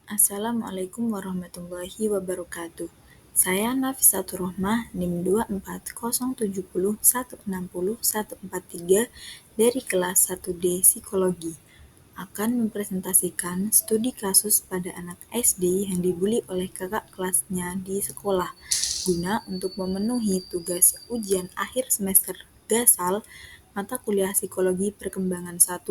Assalamualaikum warahmatullahi wabarakatuh. Saya Nafisatur Rohmah, NIM 24070160143 dari kelas 1D Psikologi, akan mempresentasikan studi kasus pada anak SD yang dibully oleh kakak kelasnya di sekolah, guna untuk memenuhi tugas ujian akhir semester Gasal mata kuliah Psikologi Perkembangan 1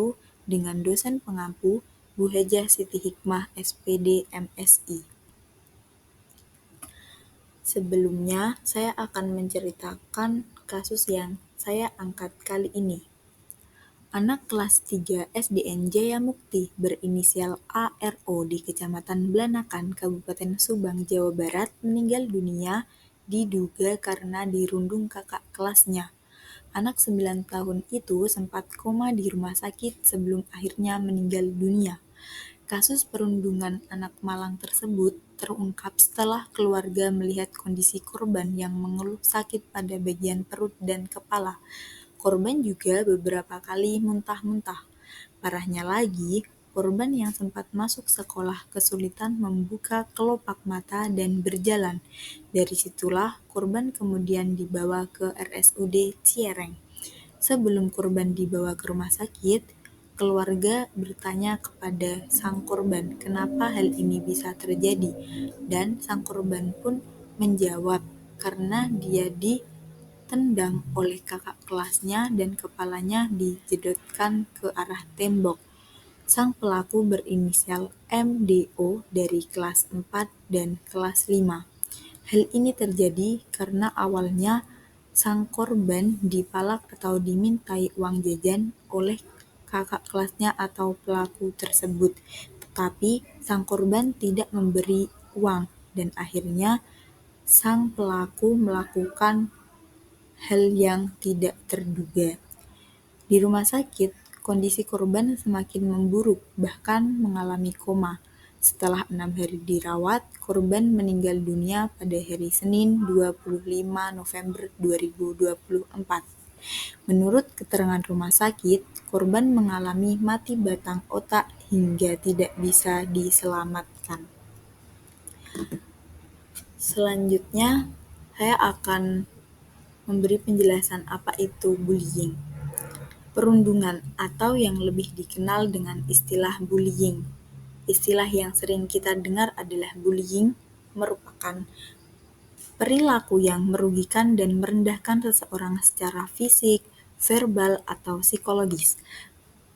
dengan dosen pengampu Bu Hejah Siti Hikmah, SPD, MSI. Sebelumnya, saya akan menceritakan kasus yang saya angkat kali ini. Anak kelas 3 SDN Jaya Mukti berinisial ARO di Kecamatan Blanakan, Kabupaten Subang, Jawa Barat meninggal dunia diduga karena dirundung kakak kelasnya. Anak 9 tahun itu sempat koma di rumah sakit sebelum akhirnya meninggal dunia. Kasus perundungan anak Malang tersebut terungkap setelah keluarga melihat kondisi korban yang mengeluh sakit pada bagian perut dan kepala. Korban juga beberapa kali muntah-muntah. Parahnya lagi, korban yang sempat masuk sekolah kesulitan membuka kelopak mata dan berjalan. Dari situlah korban kemudian dibawa ke RSUD Ciereng. Sebelum korban dibawa ke rumah sakit, keluarga bertanya kepada sang korban kenapa hal ini bisa terjadi, dan sang korban pun menjawab karena dia ditendang oleh kakak kelasnya dan kepalanya dijedotkan ke arah tembok. Sang pelaku berinisial MDO dari kelas 4 dan kelas 5. Hal ini terjadi karena awalnya sang korban dipalak atau dimintai uang jajan oleh kakak kelasnya atau pelaku tersebut, tetapi sang korban tidak memberi uang dan akhirnya sang pelaku melakukan hal yang tidak terduga. Di rumah sakit, kondisi korban semakin memburuk, bahkan mengalami koma. Setelah 6 hari dirawat, korban meninggal dunia pada hari Senin 25 November 2024. Menurut keterangan rumah sakit, korban mengalami mati batang otak hingga tidak bisa diselamatkan. Selanjutnya, saya akan memberi penjelasan apa itu bullying. Perundungan atau yang lebih dikenal dengan istilah bullying. Istilah yang sering kita dengar adalah bullying merupakan perilaku yang merugikan dan merendahkan seseorang secara fisik, verbal, atau psikologis.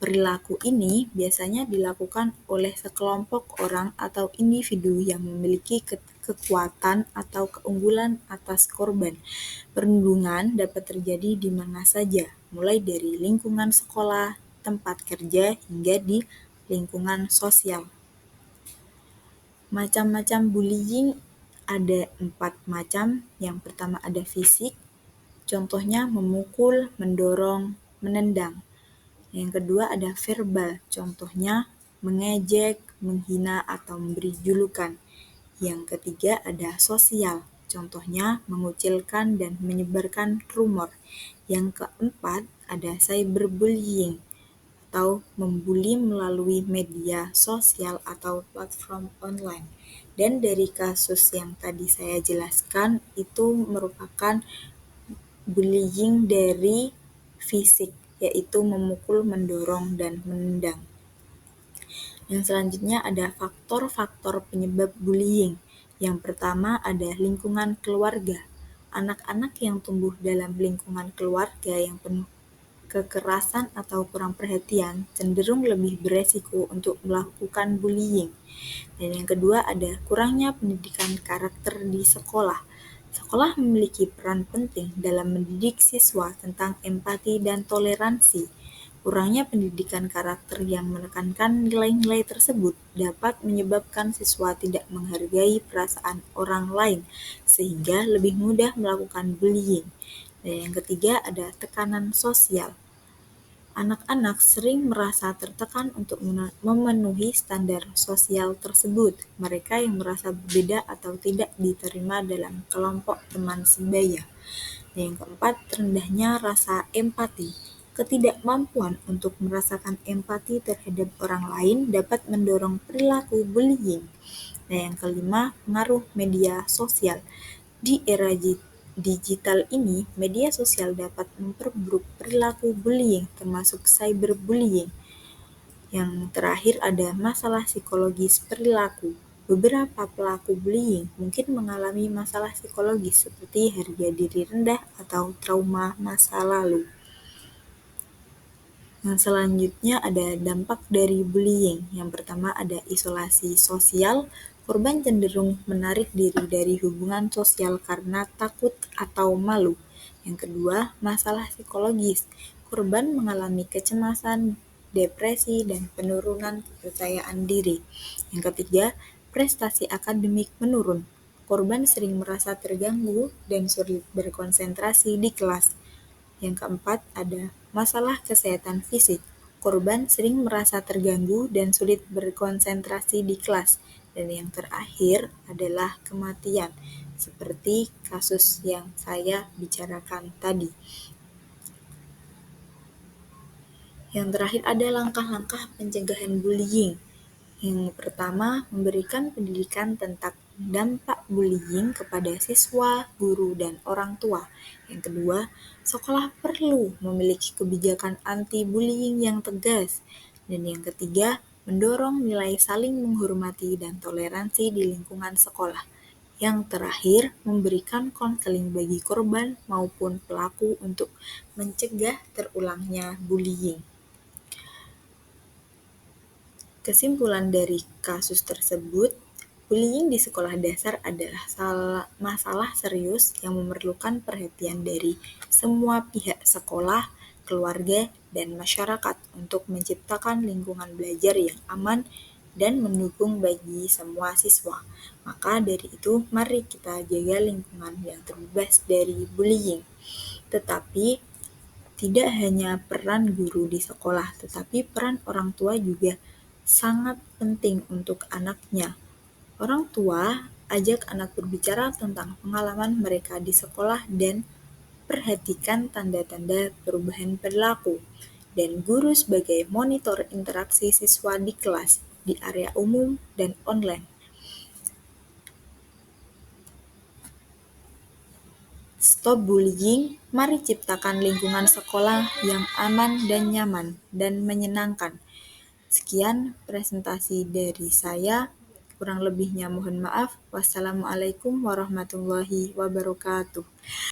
Perilaku ini biasanya dilakukan oleh sekelompok orang atau individu yang memiliki kekuatan atau keunggulan atas korban. Perundungan dapat terjadi di mana saja, mulai dari lingkungan sekolah, tempat kerja, hingga di lingkungan sosial. Macam-macam bullying ada 4 macam. Yang pertama ada fisik, contohnya memukul, mendorong, menendang. Yang kedua ada verbal, contohnya mengejek, menghina, atau memberi julukan. Yang ketiga ada sosial, contohnya mengucilkan dan menyebarkan rumor. Yang keempat ada cyberbullying, atau membuli melalui media sosial atau platform online. Dan dari kasus yang tadi saya jelaskan, itu merupakan bullying dari fisik, yaitu memukul, mendorong, dan menendang. Yang selanjutnya ada faktor-faktor penyebab bullying. Yang pertama ada lingkungan keluarga. Anak-anak yang tumbuh dalam lingkungan keluarga yang penuh kekerasan atau kurang perhatian cenderung lebih beresiko untuk melakukan bullying. Dan yang kedua ada kurangnya pendidikan karakter di sekolah. Sekolah memiliki peran penting dalam mendidik siswa tentang empati dan toleransi. Kurangnya pendidikan karakter yang menekankan nilai-nilai tersebut dapat menyebabkan siswa tidak menghargai perasaan orang lain, sehingga lebih mudah melakukan bullying. Dan yang ketiga ada tekanan sosial. Anak-anak sering merasa tertekan untuk memenuhi standar sosial tersebut. Mereka yang merasa berbeda atau tidak diterima dalam kelompok teman sebaya. Dan yang keempat, rendahnya rasa empati. Ketidakmampuan untuk merasakan empati terhadap orang lain dapat mendorong perilaku bullying. Nah, yang kelima, pengaruh media sosial. Di era digital ini, media sosial dapat memperburuk perilaku bullying, termasuk cyberbullying. Yang terakhir ada masalah psikologis perilaku. Beberapa pelaku bullying mungkin mengalami masalah psikologis seperti harga diri rendah atau trauma masa lalu. Yang selanjutnya ada dampak dari bullying. Yang pertama ada isolasi sosial. Korban cenderung menarik diri dari hubungan sosial karena takut atau malu. Yang kedua, masalah psikologis. Korban mengalami kecemasan, depresi, dan penurunan kepercayaan diri. Yang ketiga, prestasi akademik menurun. Korban sering merasa terganggu dan sulit berkonsentrasi di kelas. Yang keempat, ada masalah kesehatan fisik. Korban sering merasa terganggu dan sulit berkonsentrasi di kelas. Dan yang terakhir adalah kematian, seperti kasus yang saya bicarakan tadi. Yang terakhir ada langkah-langkah pencegahan bullying. Yang pertama, memberikan pendidikan tentang dampak bullying kepada siswa, guru, dan orang tua. Yang kedua, sekolah perlu memiliki kebijakan anti-bullying yang tegas. Dan yang ketiga, mendorong nilai saling menghormati dan toleransi di lingkungan sekolah. Yang terakhir, memberikan konseling bagi korban maupun pelaku untuk mencegah terulangnya bullying. Kesimpulan dari kasus tersebut, bullying di sekolah dasar adalah masalah serius yang memerlukan perhatian dari semua pihak sekolah, keluarga, dan masyarakat untuk menciptakan lingkungan belajar yang aman dan mendukung bagi semua siswa. Maka dari itu, mari kita jaga lingkungan yang terbebas dari bullying. Tetapi, tidak hanya peran guru di sekolah, tetapi peran orang tua juga sangat penting untuk anaknya. Orang tua ajak anak berbicara tentang pengalaman mereka di sekolah dan perhatikan tanda-tanda perubahan perilaku. Dan guru sebagai monitor interaksi siswa di kelas, di area umum, dan online. Stop bullying, mari ciptakan lingkungan sekolah yang aman dan nyaman dan menyenangkan. Sekian presentasi dari saya, kurang lebihnya mohon maaf. Wassalamualaikum warahmatullahi wabarakatuh.